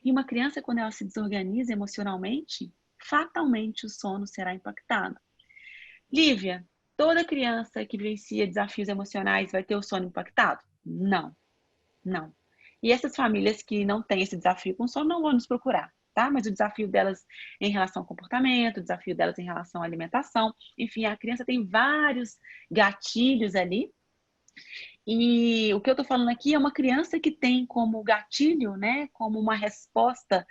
E uma criança, quando ela se desorganiza emocionalmente, fatalmente o sono será impactado. Lívia, toda criança que vivencia desafios emocionais vai ter o sono impactado? Não, não. E essas famílias que não têm esse desafio com sono não vão nos procurar, tá? Mas o desafio delas em relação ao comportamento, o desafio delas em relação à alimentação, enfim, a criança tem vários gatilhos ali. E o que eu tô falando aqui é uma criança que tem como gatilho, né, como uma resposta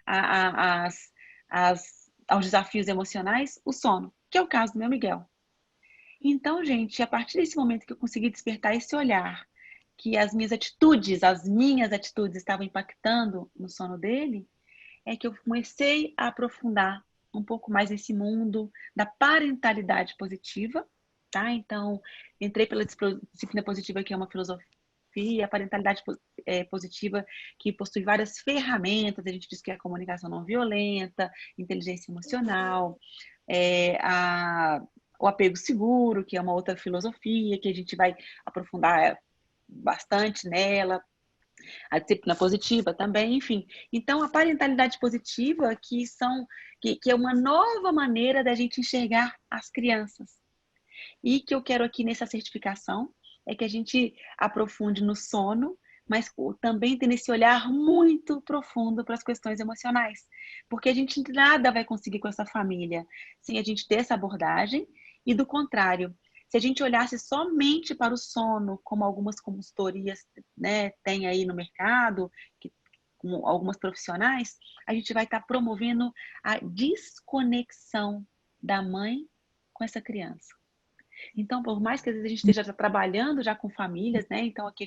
a- a- às- aos desafios emocionais, o sono, que é o caso do meu Miguel. Então, gente, a partir desse momento que eu consegui despertar esse olhar, que as minhas atitudes estavam impactando no sono dele, é que eu comecei a aprofundar um pouco mais esse mundo da parentalidade positiva, tá? Então, entrei pela disciplina positiva, que é uma filosofia, a parentalidade positiva, que possui várias ferramentas, a gente diz que é a comunicação não violenta, inteligência emocional, o apego seguro, que é uma outra filosofia, que a gente vai aprofundar bastante nela, a disciplina positiva também, enfim. Então, a parentalidade positiva, que é uma nova maneira da gente enxergar as crianças. E que eu quero aqui nessa certificação é que a gente aprofunde no sono, mas também tem esse olhar muito profundo para as questões emocionais. Porque a gente nada vai conseguir com essa família sem a gente ter essa abordagem, e do contrário, se a gente olhasse somente para o sono, como algumas consultorias, né, tem aí no mercado, com algumas profissionais, a gente vai estar promovendo a desconexão da mãe com essa criança. Então, por mais que às vezes a gente esteja trabalhando já com famílias, né? Então, aqui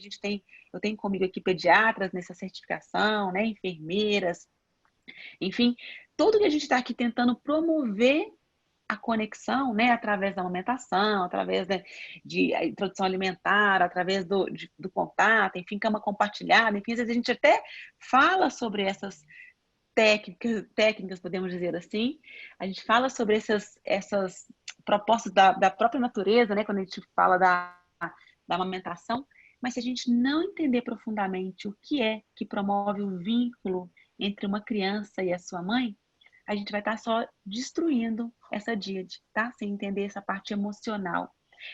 eu tenho comigo aqui pediatras nessa certificação, né? Enfermeiras, enfim, tudo que a gente está aqui tentando promover a conexão, né, através da alimentação, através de introdução alimentar, através do contato, enfim, cama compartilhada, enfim, às vezes a gente até fala sobre essas técnicas, podemos dizer assim, a gente fala sobre essas propostas da própria natureza, né, quando a gente fala da amamentação, mas se a gente não entender profundamente o que é que promove o vínculo entre uma criança e a sua mãe, a gente vai estar só destruindo essa díade, tá? Sem entender essa parte emocional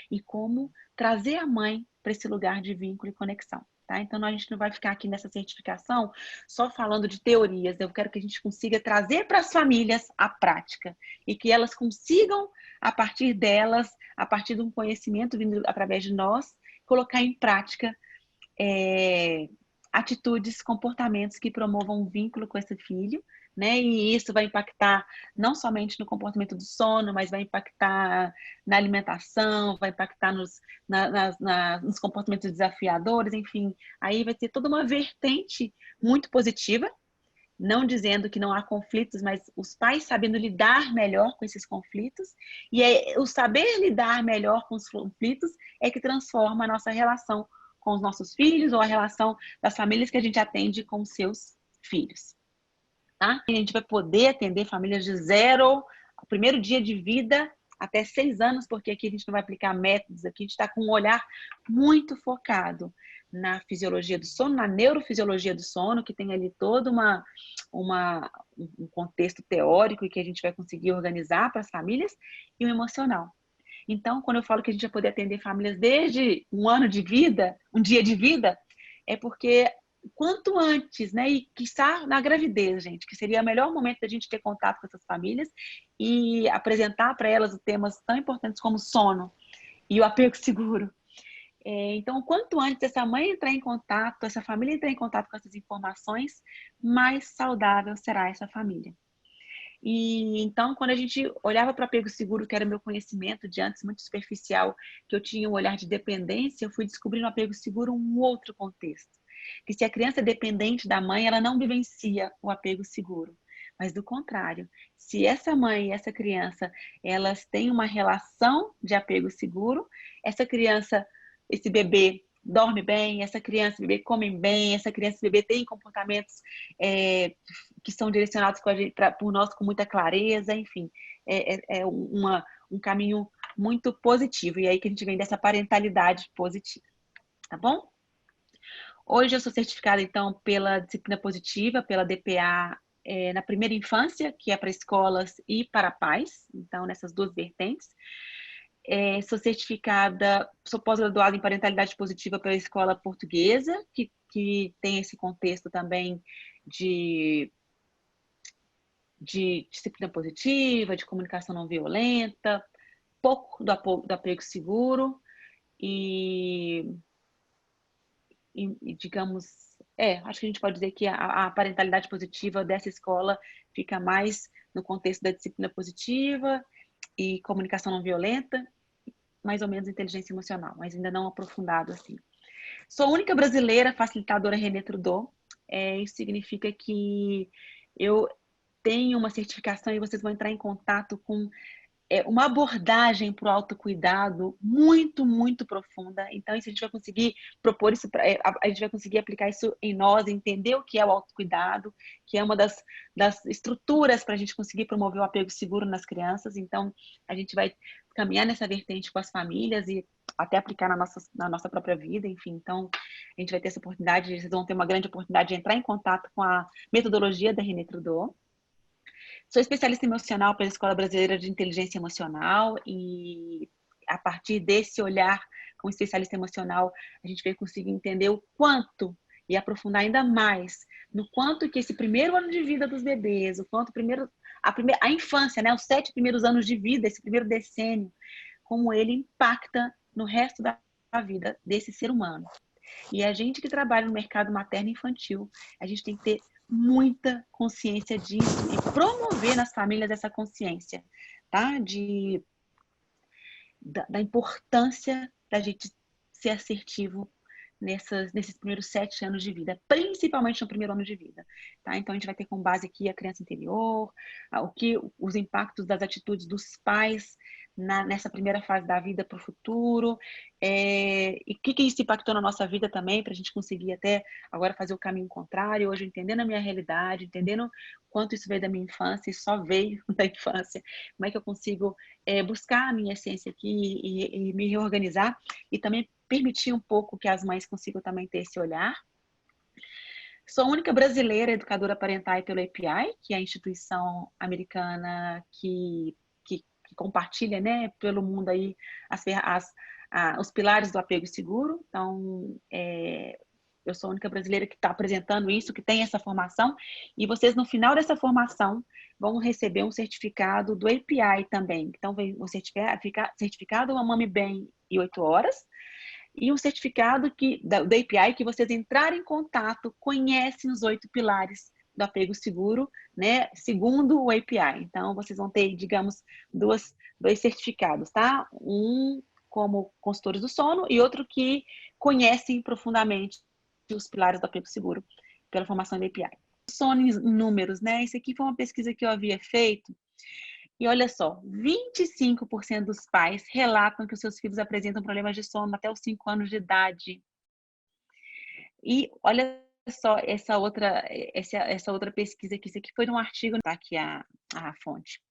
e como trazer a mãe para esse lugar de vínculo e conexão. Tá? Então, a gente não vai ficar aqui nessa certificação só falando de teorias. Eu quero que a gente consiga trazer para as famílias a prática e que elas consigam, a partir delas, a partir de um conhecimento vindo através de nós, colocar em prática atitudes, comportamentos que promovam um vínculo com esse filho, né? E isso vai impactar não somente no comportamento do sono, mas vai impactar na alimentação, vai impactar nos comportamentos desafiadores, enfim. Aí vai ter toda uma vertente muito positiva, não dizendo que não há conflitos, mas os pais sabendo lidar melhor com esses conflitos, e o saber lidar melhor com os conflitos é que transforma a nossa relação com os nossos filhos ou a relação das famílias que a gente atende com os seus filhos. Tá? E a gente vai poder atender famílias de 0 ao primeiro dia de vida até 6 anos, porque aqui a gente não vai aplicar métodos, aqui a gente está com um olhar muito focado na fisiologia do sono, na neurofisiologia do sono, que tem ali todo um contexto teórico e que a gente vai conseguir organizar para as famílias, e o emocional. Então, quando eu falo que a gente vai poder atender famílias desde um ano de vida, um dia de vida, é porque quanto antes, né, e que está na gravidez, gente, que seria o melhor momento da gente ter contato com essas famílias e apresentar para elas temas tão importantes como sono e o apego seguro. Então, quanto antes essa mãe entrar em contato, essa família entrar em contato com essas informações, mais saudável será essa família. E então, quando a gente olhava para o apego seguro, que era o meu conhecimento de antes muito superficial, que eu tinha um olhar de dependência, eu fui descobrir no apego seguro um outro contexto. Que se a criança é dependente da mãe, ela não vivencia o apego seguro. Mas do contrário, se essa mãe e essa criança, elas têm uma relação de apego seguro, essa criança, esse bebê dorme bem, essa criança e bebê comem bem, essa criança e bebê têm comportamentos que são direcionados por nós com muita clareza, enfim, um caminho muito positivo. E aí que a gente vem dessa parentalidade positiva, tá bom? Hoje eu sou certificada, então, pela disciplina positiva, pela DPA, na primeira infância, que é para escolas e para pais, então, nessas duas vertentes. Sou certificada, sou pós-graduada em parentalidade positiva pela escola portuguesa, que tem esse contexto também de disciplina positiva, de comunicação não violenta, pouco do apego seguro e digamos, acho que a gente pode dizer que a parentalidade positiva dessa escola fica mais no contexto da disciplina positiva e comunicação não violenta, mais ou menos inteligência emocional, mas ainda não aprofundado assim. Sou a única brasileira facilitadora René Trudeau. Isso significa que eu tenho uma certificação e vocês vão entrar em contato com uma abordagem para o autocuidado muito, muito profunda. Então, isso a gente vai conseguir propor isso, a gente vai conseguir aplicar isso em nós, entender o que é o autocuidado, que é uma das estruturas para a gente conseguir promover o apego seguro nas crianças. Então, a gente vai caminhar nessa vertente com as famílias e até aplicar na nossa própria vida, enfim. Então, a gente vai ter essa oportunidade, vocês vão ter uma grande oportunidade de entrar em contato com a metodologia da René Trudeau. Sou especialista emocional pela Escola Brasileira de Inteligência Emocional e a partir desse olhar como especialista emocional, a gente vai conseguir entender o quanto e aprofundar ainda mais no quanto que esse primeiro ano de vida dos bebês, o quanto a infância, né, os 7 primeiros anos de vida, esse primeiro decênio, como ele impacta no resto da vida desse ser humano. E a gente que trabalha no mercado materno e infantil, a gente tem que ter muita consciência disso e promover nas famílias essa consciência, tá? Da importância da gente ser assertivo nesses primeiros 7 anos de vida, principalmente no primeiro ano de vida, tá? Então a gente vai ter como base aqui a criança interior, os impactos das atitudes dos pais nessa primeira fase da vida para o futuro, e o que isso impactou na nossa vida também, para a gente conseguir até agora fazer o caminho contrário, hoje entendendo a minha realidade, entendendo quanto isso veio da minha infância e só veio da infância, como é que eu consigo buscar a minha essência aqui e me reorganizar e também permitir um pouco que as mães consigam também ter esse olhar. Sou a única brasileira educadora parental pelo API, que é a instituição americana que compartilha, né, pelo mundo aí os pilares do apego seguro. Então, eu sou a única brasileira que está apresentando isso, que tem essa formação, e vocês no final dessa formação vão receber um certificado do API também. Então, vem o certificado Uma Mami Bem em 8 horas, e um certificado do API que vocês entrarem em contato, conhecem os 8 pilares do apego seguro, né? Segundo o API. Então, vocês vão ter, digamos, dois certificados, tá? Um como consultores do sono e outro que conhecem profundamente os pilares do apego seguro pela formação do API. Sono em números, né? Isso aqui foi uma pesquisa que eu havia feito. E olha só, 25% dos pais relatam que os seus filhos apresentam problemas de sono até os 5 anos de idade. E olha só essa outra pesquisa aqui, isso aqui foi de um artigo, tá aqui a fonte.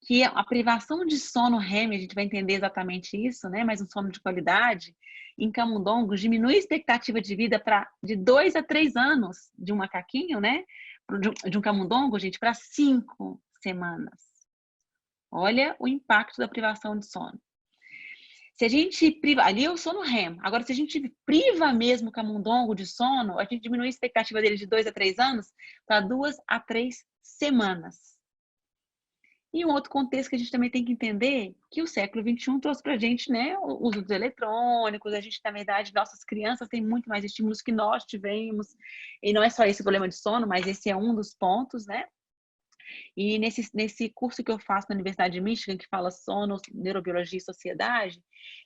Que a privação de sono REM, a gente vai entender exatamente isso, né? Mas um sono de qualidade, em camundongos, diminui a expectativa de vida de 2 a 3 anos de um macaquinho, né? De um camundongo, gente, para 5 semanas. Olha o impacto da privação de sono. Se a gente priva, ali é o sono REM. Agora, se a gente priva mesmo o camundongo de sono, a gente diminui a expectativa dele de 2 a 3 anos para 2 a 3 semanas. E um outro contexto que a gente também tem que entender que o século XXI trouxe para a gente, né, o uso dos eletrônicos, a gente, na verdade, nossas crianças têm muito mais estímulos que nós tivemos, e não é só esse problema de sono, mas esse é um dos pontos, né? E nesse curso que eu faço na Universidade de Michigan, que fala sono, neurobiologia e sociedade,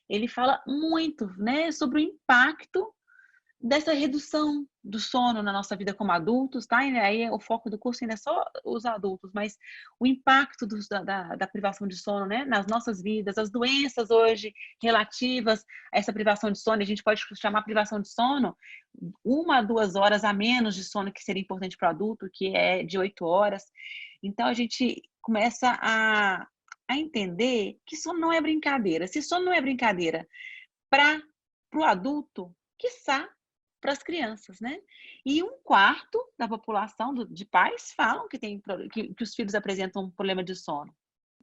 ele fala muito, né, sobre o impacto dessa redução do sono na nossa vida como adultos, tá? E aí o foco do curso ainda é só os adultos, mas o impacto da privação de sono, né, nas nossas vidas, as doenças hoje relativas a essa privação de sono, a gente pode chamar privação de sono 1 a 2 horas a menos de sono que seria importante para o adulto, que é de 8 horas. Então a gente começa a entender que sono não é brincadeira. Se sono não é brincadeira para o adulto, quiçá para as crianças, né? E 1/4 da população de pais falam que os filhos apresentam um problema de sono,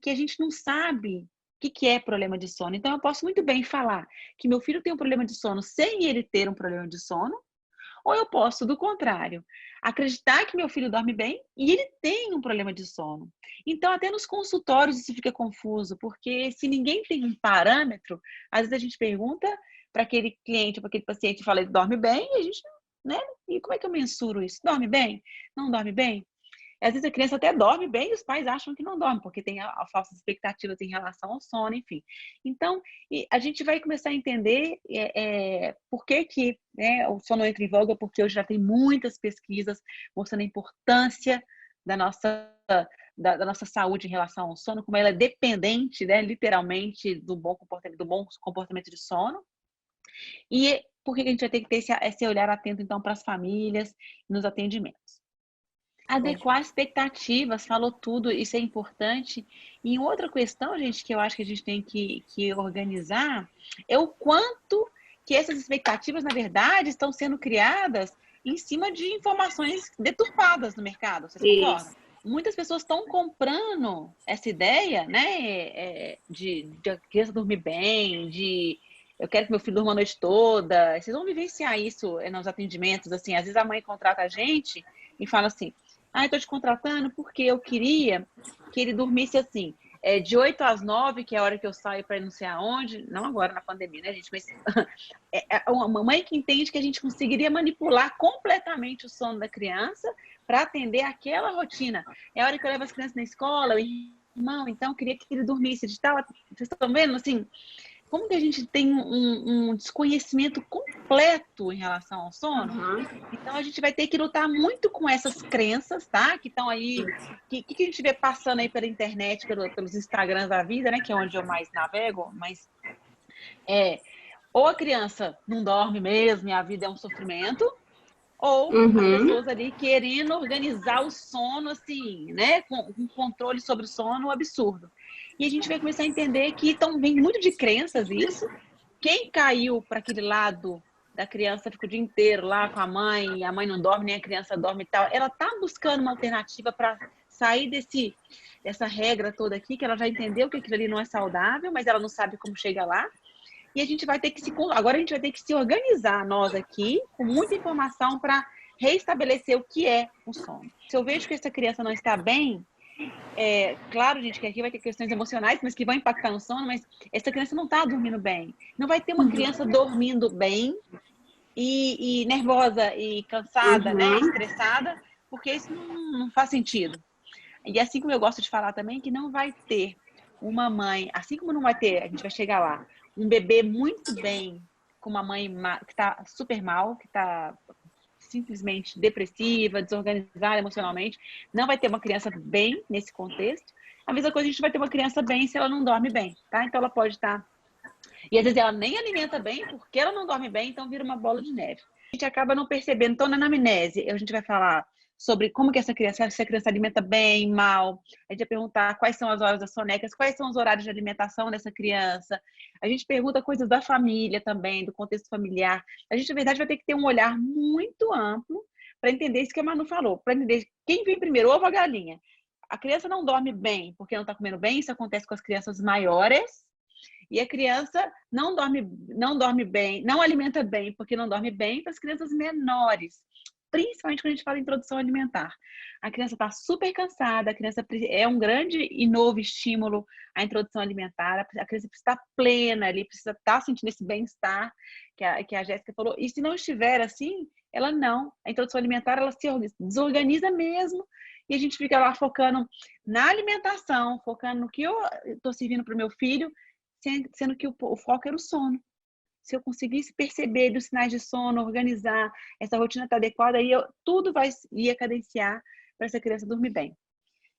que a gente não sabe o que é problema de sono. Então, eu posso muito bem falar que meu filho tem um problema de sono sem ele ter um problema de sono, ou eu posso, do contrário, acreditar que meu filho dorme bem e ele tem um problema de sono. Então, até nos consultórios isso fica confuso, porque se ninguém tem um parâmetro, às vezes a gente pergunta para aquele cliente, para aquele paciente, e fala, ele dorme bem, e a gente, né? E como é que eu mensuro isso? Dorme bem? Não dorme bem? Às vezes a criança até dorme bem e os pais acham que não dorme, porque tem falsas expectativas em relação ao sono, enfim. Então, a gente vai começar a entender por que né, o sono entra em voga, porque hoje já tem muitas pesquisas mostrando a importância da nossa saúde em relação ao sono, como ela é dependente, né, literalmente, do bom comportamento de sono. E por que a gente vai ter que ter esse olhar atento, então, para as famílias nos atendimentos? Adequar expectativas, falou tudo, isso é importante. E outra questão, gente, que eu acho que a gente tem que organizar é o quanto que essas expectativas, na verdade, estão sendo criadas em cima de informações deturpadas no mercado. Vocês concordam? Muitas pessoas estão comprando essa ideia, né, de a criança dormir bem, de eu quero que meu filho durma a noite toda. Vocês vão vivenciar isso nos atendimentos, assim. Às vezes a mãe contrata a gente e fala assim, estou te contratando porque eu queria que ele dormisse assim, de 8 às 9, que é a hora que eu saio para ir não sei aonde, não agora na pandemia, né, gente? Mas uma mãe que entende que a gente conseguiria manipular completamente o sono da criança para atender aquela rotina. É a hora que eu levo as crianças na escola, irmão, então eu queria que ele dormisse de tal. Vocês estão vendo, assim, como que a gente tem um desconhecimento completo em relação ao sono? Então, a gente vai ter que lutar muito com essas crenças, tá? Que estão aí, que a gente vê passando aí pela internet, pelos Instagrams da vida, né? Que é onde eu mais navego, mas ou a criança não dorme mesmo e a vida é um sofrimento, ou as pessoas ali querendo organizar o sono, assim, né? Com um controle sobre o sono absurdo. E a gente vai começar a entender que vem muito de crenças isso. Quem caiu para aquele lado da criança fica o dia inteiro lá com a mãe, e a mãe não dorme, nem a criança dorme e tal, ela tá buscando uma alternativa para sair dessa regra toda aqui, que ela já entendeu que aquilo ali não é saudável, mas ela não sabe como chega lá. E a gente vai ter que agora a gente vai ter que se organizar, nós aqui, com muita informação para reestabelecer o que é o sono. Se eu vejo que essa criança não está bem, claro, gente, que aqui vai ter questões emocionais, mas que vão impactar no sono, mas essa criança não está dormindo bem. Não vai ter uma criança dormindo bem e nervosa e cansada, né, estressada, porque isso não faz sentido. E assim como eu gosto de falar também, que não vai ter uma mãe, assim como não vai ter, a gente vai chegar lá, um bebê muito bem com uma mãe que está super mal, que está simplesmente depressiva, desorganizada emocionalmente, não vai ter uma criança bem nesse contexto. A mesma coisa, a gente vai ter uma criança bem se ela não dorme bem, tá? Então ela pode estar... E às vezes ela nem alimenta bem porque ela não dorme bem, então vira uma bola de neve. A gente acaba não percebendo. Então, na anamnese, a gente vai falar sobre como que se a criança alimenta bem, mal. A gente vai perguntar quais são as horas das sonecas, quais são os horários de alimentação dessa criança. A gente pergunta coisas da família também, do contexto familiar. A gente, na verdade, vai ter que ter um olhar muito amplo para entender isso que a Manu falou, para entender quem vem primeiro, ovo ou a galinha. A criança não dorme bem porque não está comendo bem, isso acontece com as crianças maiores. E a criança não dorme bem, não alimenta bem porque não dorme bem para as crianças menores. Principalmente quando a gente fala em introdução alimentar. A criança está super cansada, a criança é um grande e novo estímulo à introdução alimentar, a criança precisa estar plena ali, precisa estar sentindo esse bem-estar que a Jéssica falou. E se não estiver assim, ela não. A introdução alimentar, ela se desorganiza mesmo e a gente fica lá focando na alimentação, focando no que eu estou servindo para o meu filho, sendo que o foco era o sono. Se eu conseguisse perceber os sinais de sono, organizar, essa rotina está adequada, aí tudo ia cadenciar para essa criança dormir bem.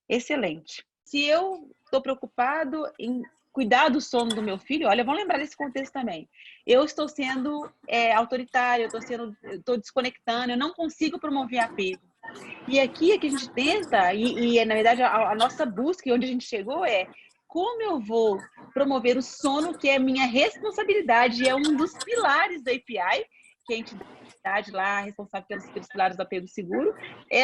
Excelente. Se eu estou preocupado em cuidar do sono do meu filho, olha, vamos lembrar desse contexto também. Eu estou sendo autoritária, eu estou desconectando, eu não consigo promover apego. E aqui é que a gente tenta, na verdade a nossa busca e onde a gente chegou como eu vou promover o sono, que é minha responsabilidade, é um dos pilares da API, que é a entidade lá, responsável pelos pilares do apego seguro,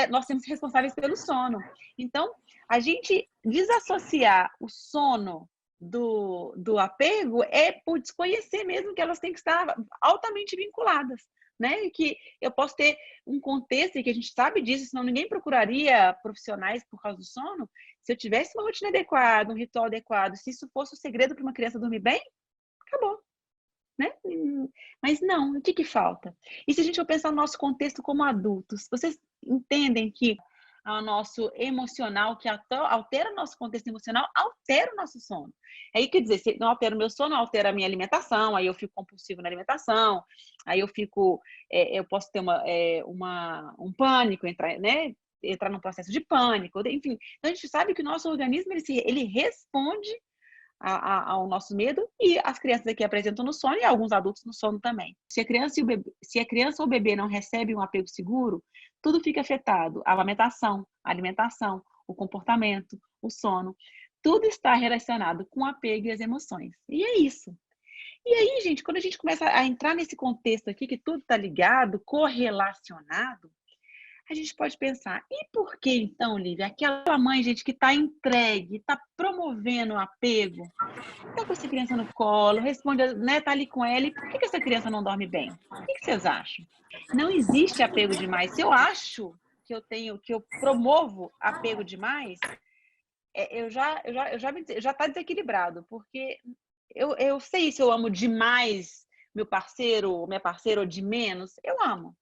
nós temos responsáveis pelo sono. Então, a gente desassociar o sono do apego é por desconhecer mesmo que elas têm que estar altamente vinculadas, né? E que eu posso ter um contexto, e que a gente sabe disso, senão ninguém procuraria profissionais por causa do sono. Se eu tivesse uma rotina adequada, um ritual adequado, se isso fosse o segredo para uma criança dormir bem, acabou, né? Mas não, o que que falta? E se a gente for pensar no nosso contexto como adultos, vocês entendem que o nosso emocional, que altera o nosso contexto emocional, altera o nosso sono. Aí, quer dizer, se não altera o meu sono, altera a minha alimentação, aí eu fico compulsivo na alimentação, aí eu posso ter um pânico, entrar num processo de pânico, enfim. Então, a gente sabe que o nosso organismo, ele responde ao nosso medo, e as crianças aqui apresentam no sono e alguns adultos no sono também. Se a criança ou o bebê não recebe um apego seguro, tudo fica afetado. A amamentação, a alimentação, o comportamento, o sono, tudo está relacionado com o apego e as emoções. E é isso. E aí, gente, quando a gente começa a entrar nesse contexto aqui, que tudo está ligado, correlacionado, a gente pode pensar, e por que então, Lívia, aquela mãe, gente, que está entregue, está promovendo o apego, está com essa criança no colo, responde, né, tá ali com ela, e por que essa criança não dorme bem? O que vocês acham? Não existe apego demais. Se eu acho que eu promovo apego demais, já está desequilibrado, porque eu sei se eu amo demais meu parceiro ou minha parceira ou de menos, eu amo.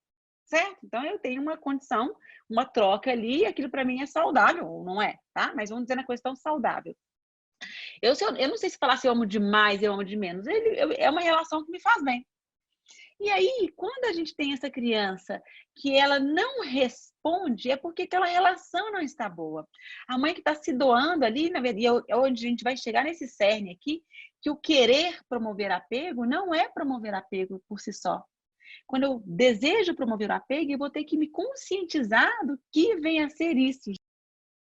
Certo? Então eu tenho uma condição, uma troca ali, e aquilo para mim é saudável, ou não é, tá? Mas vamos dizer na questão saudável. Eu não sei se falar se eu amo demais, eu amo de menos. É uma relação que me faz bem. E aí, quando a gente tem essa criança que ela não responde, é porque aquela relação não está boa. A mãe que está se doando ali, na verdade, é onde a gente vai chegar nesse cerne aqui, que o querer promover apego não é promover apego por si só. Quando eu desejo promover o apego, eu vou ter que me conscientizar do que vem a ser isso.